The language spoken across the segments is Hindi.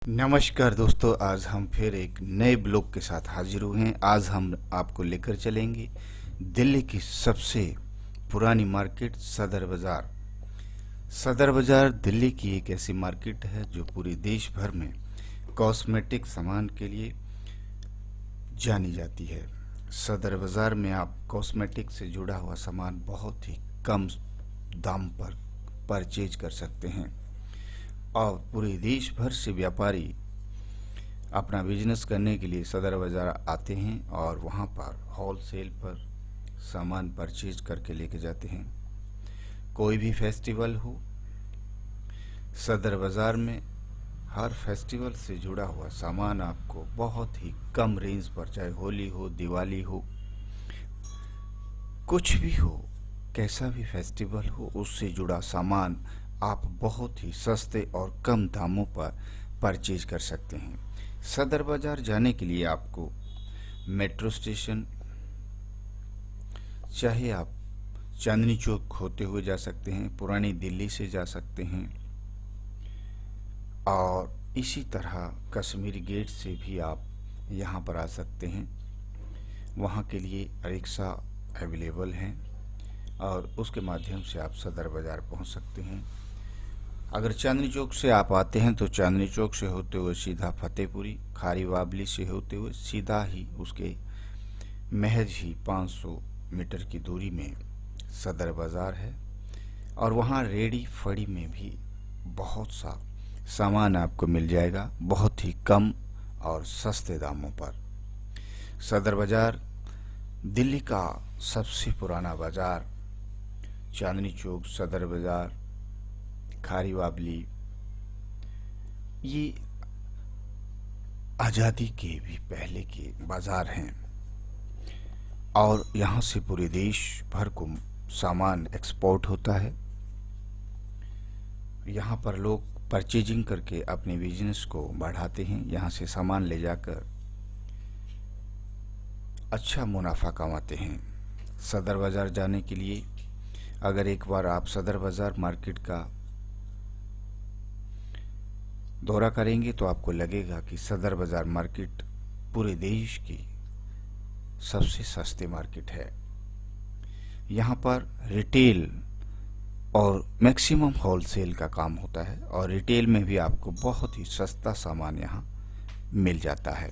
नमस्कार दोस्तों, आज हम फिर एक नए ब्लॉग के साथ हाजिर हुए हैं। आज हम आपको लेकर चलेंगे दिल्ली की सबसे पुरानी मार्केट सदर बाज़ार। सदर बाज़ार दिल्ली की एक ऐसी मार्केट है जो पूरे देश भर में कॉस्मेटिक सामान के लिए जानी जाती है। सदर बाज़ार में आप कॉस्मेटिक से जुड़ा हुआ सामान बहुत ही कम दाम पर परचेज कर सकते हैं और पूरे देश भर से व्यापारी अपना बिजनेस करने के लिए सदर बाज़ार आते हैं और वहाँ पर होलसेल पर सामान परचेज करके लेके जाते हैं। कोई भी फेस्टिवल हो, सदर बाज़ार में हर फेस्टिवल से जुड़ा हुआ सामान आपको बहुत ही कम रेंज पर, चाहे होली हो, दिवाली हो, कुछ भी हो, कैसा भी फेस्टिवल हो, उससे जुड़ा सामान आप बहुत ही सस्ते और कम दामों पर परचेज कर सकते हैं। सदर बाज़ार जाने के लिए आपको मेट्रो स्टेशन, चाहे आप चांदनी चौक होते हुए जा सकते हैं, पुरानी दिल्ली से जा सकते हैं और इसी तरह कश्मीरी गेट से भी आप यहाँ पर आ सकते हैं। वहाँ के लिए रिक्शा अवेलेबल हैं और उसके माध्यम से आप सदर बाज़ार पहुँच सकते हैं। अगर चांदनी चौक से आप आते हैं तो चांदनी चौक से होते हुए सीधा फतेहपुरी, खारी बावली से होते हुए सीधा ही उसके महज ही 500 मीटर की दूरी में सदर बाज़ार है और वहाँ रेडी फड़ी में भी बहुत सा सामान आपको मिल जाएगा बहुत ही कम और सस्ते दामों पर। सदर बाज़ार दिल्ली का सबसे पुराना बाज़ार, चांदनी चौक, सदर बाज़ार, खारी बावली, ये आज़ादी के भी पहले के बाज़ार हैं और यहाँ से पूरे देश भर को सामान एक्सपोर्ट होता है। यहाँ पर लोग परचेजिंग करके अपने बिजनेस को बढ़ाते हैं, यहाँ से सामान ले जाकर अच्छा मुनाफा कमाते हैं। सदर बाज़ार जाने के लिए अगर एक बार आप सदर बाज़ार मार्केट का दौरा करेंगे तो आपको लगेगा कि सदर बाज़ार मार्केट पूरे देश की सबसे सस्ती मार्केट है। यहाँ पर रिटेल और मैक्सिमम होलसेल का काम होता है और रिटेल में भी आपको बहुत ही सस्ता सामान यहाँ मिल जाता है।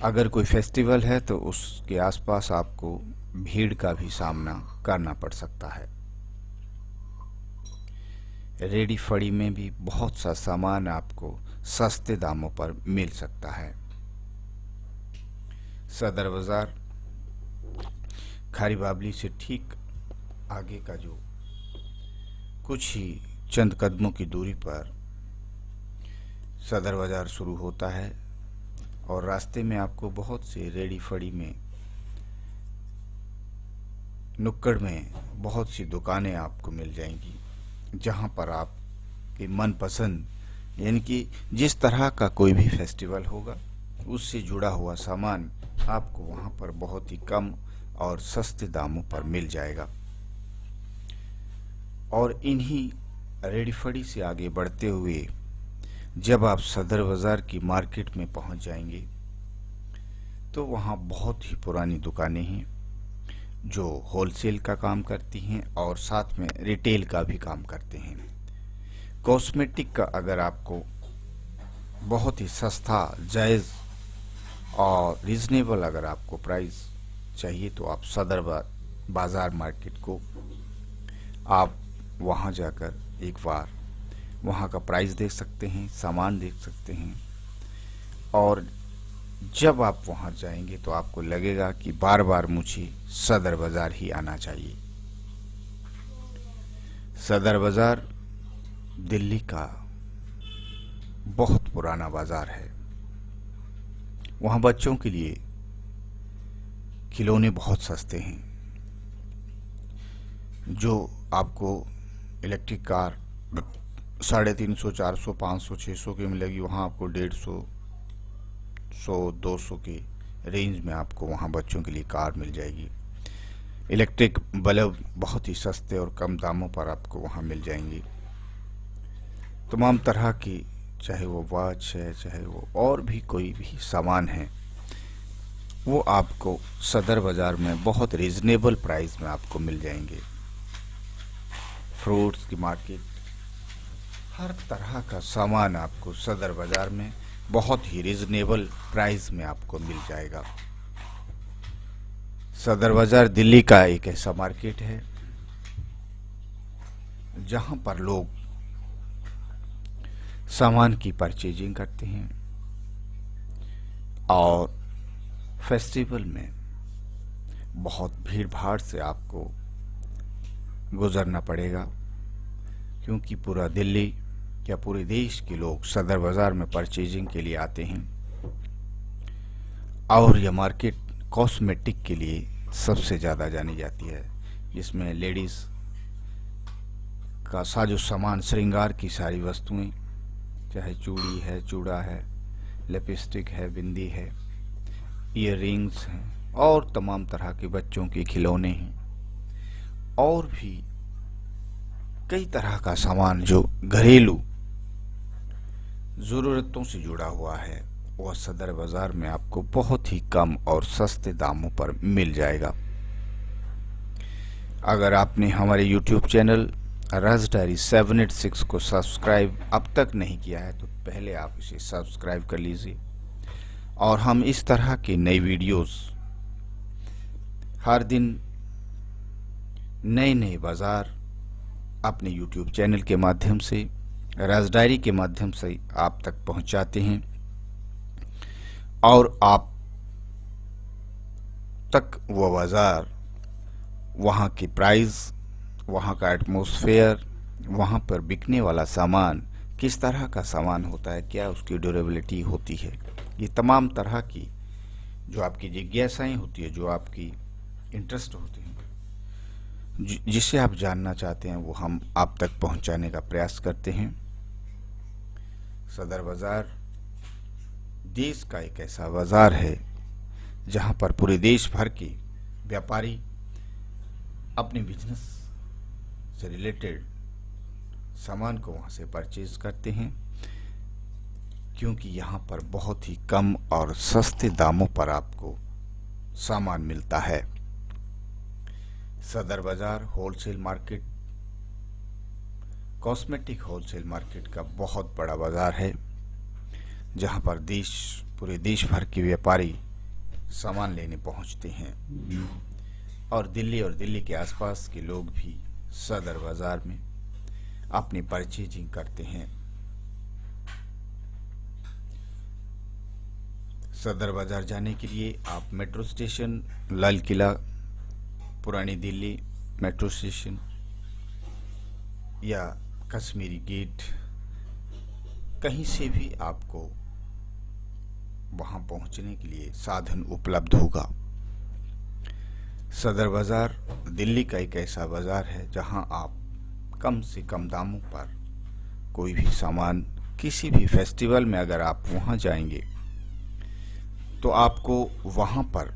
अगर कोई फेस्टिवल है तो उसके आसपास आपको भीड़ का भी सामना करना पड़ सकता है। रेडी फड़ी में भी बहुत सा सामान आपको सस्ते दामों पर मिल सकता है। सदर बाज़ार खारी बावली से ठीक आगे का जो कुछ ही चंद कदमों की दूरी पर सदर बाज़ार शुरू होता है और रास्ते में आपको बहुत से रेडी फड़ी में, नुक्कड़ में बहुत सी दुकानें आपको मिल जाएंगी जहां पर आपके मनपसंद, यानी कि जिस तरह का कोई भी फेस्टिवल होगा उससे जुड़ा हुआ सामान आपको वहां पर बहुत ही कम और सस्ते दामों पर मिल जाएगा। और इन्हीं रेडीफड़ी से आगे बढ़ते हुए जब आप सदर बाज़ार की मार्केट में पहुंच जाएंगे तो वहां बहुत ही पुरानी दुकानें हैं जो होलसेल का काम करती हैं और साथ में रिटेल का भी काम करते हैं। कॉस्मेटिक का अगर आपको बहुत ही सस्ता, जायज़ और रीज़नेबल अगर आपको प्राइस चाहिए तो आप सदर बाज़ार मार्केट को आप वहां जाकर एक बार वहां का प्राइस देख सकते हैं, सामान देख सकते हैं और जब आप वहां जाएंगे तो आपको लगेगा कि बार बार मुझे सदर बाज़ार ही आना चाहिए। सदर बाज़ार दिल्ली का बहुत पुराना बाज़ार है। वहाँ बच्चों के लिए खिलौने बहुत सस्ते हैं। जो आपको इलेक्ट्रिक कार 350, 400, 500, 600 की मिलेगी, वहाँ आपको 150, 100, 200 के रेंज में आपको वहाँ बच्चों के लिए कार मिल जाएगी। इलेक्ट्रिक बल्ब बहुत ही सस्ते और कम दामों पर आपको वहाँ मिल जाएंगे। तमाम तरह की, चाहे वो वॉच है, चाहे वो और भी कोई भी सामान है, वो आपको सदर बाज़ार में बहुत रीज़नेबल प्राइस में आपको मिल जाएंगे। फ्रूट्स की मार्केट, हर तरह का सामान आपको सदर बाज़ार में बहुत ही रीज़नेबल प्राइस में आपको मिल जाएगा। सदर बाज़ार दिल्ली का एक ऐसा मार्केट है जहां पर लोग सामान की परचेजिंग करते हैं और फेस्टिवल में बहुत भीड़ भाड़ से आपको गुजरना पड़ेगा, क्योंकि पूरा दिल्ली या पूरे देश के लोग सदर बाज़ार में परचेजिंग के लिए आते हैं। और यह मार्केट कॉस्मेटिक के लिए सबसे ज़्यादा जानी जाती है, जिसमें लेडीज़ का साजो सामान, श्रृंगार की सारी वस्तुएं, चाहे चूड़ी है, चूड़ा है, लिपस्टिक है, बिंदी है, ईयर रिंग्स हैं और तमाम तरह के बच्चों के खिलौने हैं और भी कई तरह का सामान जो घरेलू ज़रूरतों से जुड़ा हुआ है, वह सदर बाज़ार में आपको बहुत ही कम और सस्ते दामों पर मिल जाएगा। अगर आपने हमारे YouTube चैनल राज डायरी 786 को सब्सक्राइब अब तक नहीं किया है तो पहले आप इसे सब्सक्राइब कर लीजिए, और हम इस तरह की नई वीडियोस हर दिन नए नए बाज़ार अपने YouTube चैनल के माध्यम से, राज डायरी के माध्यम से आप तक पहुंचाते हैं और आप तक वो बाज़ार, वहाँ की प्राइस, वहाँ का एटमॉस्फेयर, वहाँ पर बिकने वाला सामान किस तरह का सामान होता है, क्या उसकी ड्यूरेबिलिटी होती है, ये तमाम तरह की जो आपकी जिज्ञासाएं होती है, जो आपकी इंटरेस्ट होते हैं, जिसे आप जानना चाहते हैं, वो हम आप तक पहुंचाने का प्रयास करते हैं। सदर बाज़ार देश का एक ऐसा बाज़ार है जहां पर पूरे देश भर के व्यापारी अपने बिजनेस से रिलेटेड सामान को वहां से परचेज करते हैं, क्योंकि यहां पर बहुत ही कम और सस्ते दामों पर आपको सामान मिलता है। सदर बाज़ार wholesale market, cosmetic wholesale market का बहुत बड़ा बाज़ार है, जहां पर पूरे देश भर के व्यापारी सामान लेने पहुंचते हैं और दिल्ली के आसपास के लोग भी सदर बाज़ार में अपनी परचेजिंग करते हैं। सदर बाज़ार जाने के लिए आप मेट्रो स्टेशन, लाल किला, पुरानी दिल्ली मेट्रो स्टेशन या कश्मीरी गेट, कहीं से भी आपको वहां पहुंचने के लिए साधन उपलब्ध होगा। सदर बाज़ार दिल्ली का एक ऐसा बाज़ार है जहां आप कम से कम दामों पर कोई भी सामान, किसी भी फेस्टिवल में अगर आप वहां जाएंगे तो आपको वहां पर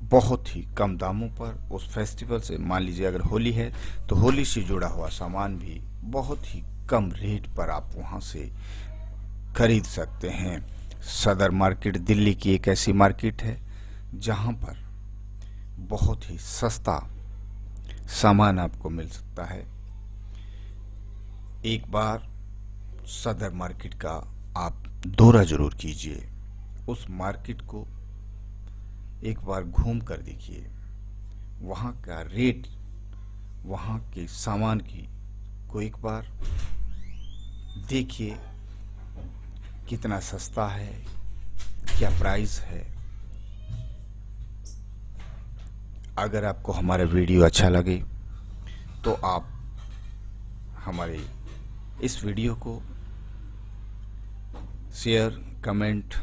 बहुत ही कम दामों पर उस फेस्टिवल से, मान लीजिए अगर होली है तो होली से जुड़ा हुआ सामान भी बहुत ही कम रेट पर आप वहां से खरीद सकते हैं। सदर मार्केट दिल्ली की एक ऐसी मार्केट है जहां पर बहुत ही सस्ता सामान आपको मिल सकता है। एक बार सदर मार्केट का आप दौरा जरूर कीजिए, उस मार्केट को एक बार घूम कर देखिए, वहाँ का रेट, वहाँ के सामान को एक बार देखिए कितना सस्ता है, क्या प्राइस है। अगर आपको हमारा वीडियो अच्छा लगे तो आप हमारे इस वीडियो को शेयर, कमेंट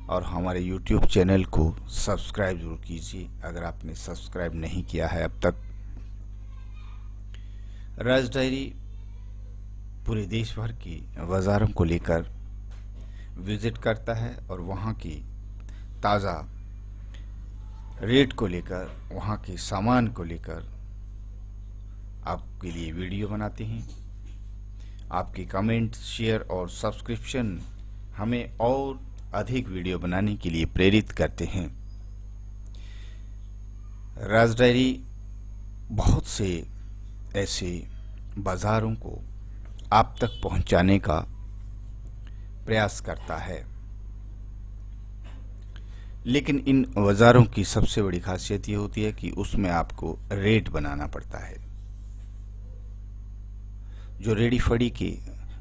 और हमारे YouTube चैनल को सब्सक्राइब जरूर कीजिए अगर आपने सब्सक्राइब नहीं किया है अब तक। राज डायरी पूरे देश भर की बाज़ारों को लेकर विजिट करता है और वहाँ की ताज़ा रेट को लेकर, वहाँ के सामान को लेकर आपके लिए वीडियो बनाते हैं आपके कमेंट, शेयर और सब्सक्रिप्शन हमें और अधिक वीडियो बनाने के लिए प्रेरित करते हैं। राज डायरी बहुत से ऐसे बाज़ारों को आप तक पहुंचाने का प्रयास करता है, लेकिन इन बाज़ारों की सबसे बड़ी खासियत ये होती है कि उसमें आपको रेट बनाना पड़ता है। जो रेडी फड़ी के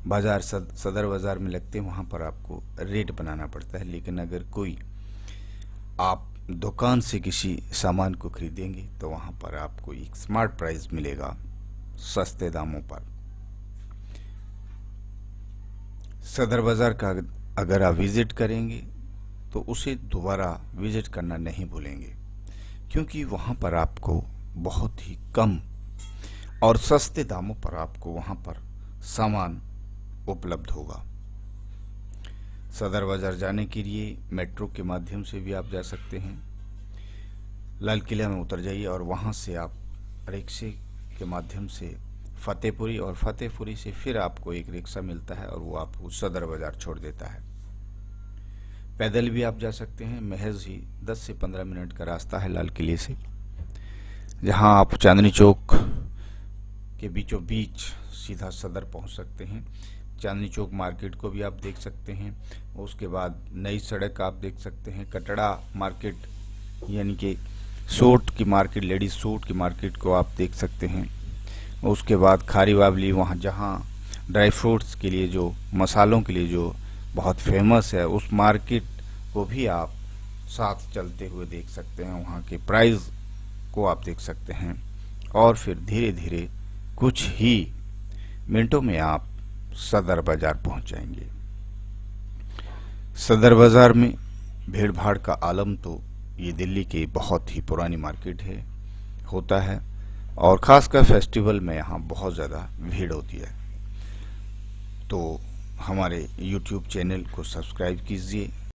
बाज़ार सदर बाज़ार में लगते हैं वहाँ पर आपको रेट बनाना पड़ता है, लेकिन अगर कोई आप दुकान से किसी सामान को खरीदेंगे तो वहाँ पर आपको एक स्मार्ट प्राइस मिलेगा, सस्ते दामों पर। सदर बाज़ार का अगर आप विज़िट करेंगे तो उसे दोबारा विज़िट करना नहीं भूलेंगे, क्योंकि वहाँ पर आपको बहुत ही कम और सस्ते दामों पर आपको वहाँ पर सामान उपलब्ध होगा। सदर बाज़ार जाने के लिए मेट्रो के माध्यम से भी आप जा सकते हैं। लाल किला में उतर जाइए और वहाँ से आप रिक्शे के माध्यम से फतेहपुरी, और फतेहपुरी से फिर आपको एक रिक्शा मिलता है और वो आपको सदर बाज़ार छोड़ देता है। पैदल भी आप जा सकते हैं, महज ही 10 से 15 मिनट का रास्ता है लाल किले से, जहां आप चांदनी चौक के बीचों बीच सीधा सदर पहुंच सकते हैं। चांदनी चौक मार्केट को भी आप देख सकते हैं। उसके बाद नई सड़क आप देख सकते हैं, कटड़ा मार्केट यानी कि सूट की मार्केट, लेडीज सूट की मार्केट को आप देख सकते हैं। उसके बाद खारी बावली, वहाँ जहाँ ड्राई फ्रूट्स के लिए, जो मसालों के लिए जो बहुत फेमस है, उस मार्केट को भी आप साथ चलते हुए देख सकते हैं। वहाँ के प्राइस को आप देख सकते हैं और फिर धीरे धीरे कुछ ही मिनटों में आप सदर बाज़ार पहुँच जाएंगे। सदर बाज़ार में भीड़ भाड़ का आलम तो ये दिल्ली की बहुत ही पुरानी मार्केट होता है, और ख़ासकर फेस्टिवल में यहाँ बहुत ज़्यादा भीड़ होती है। तो हमारे YouTube चैनल को सब्सक्राइब कीजिए,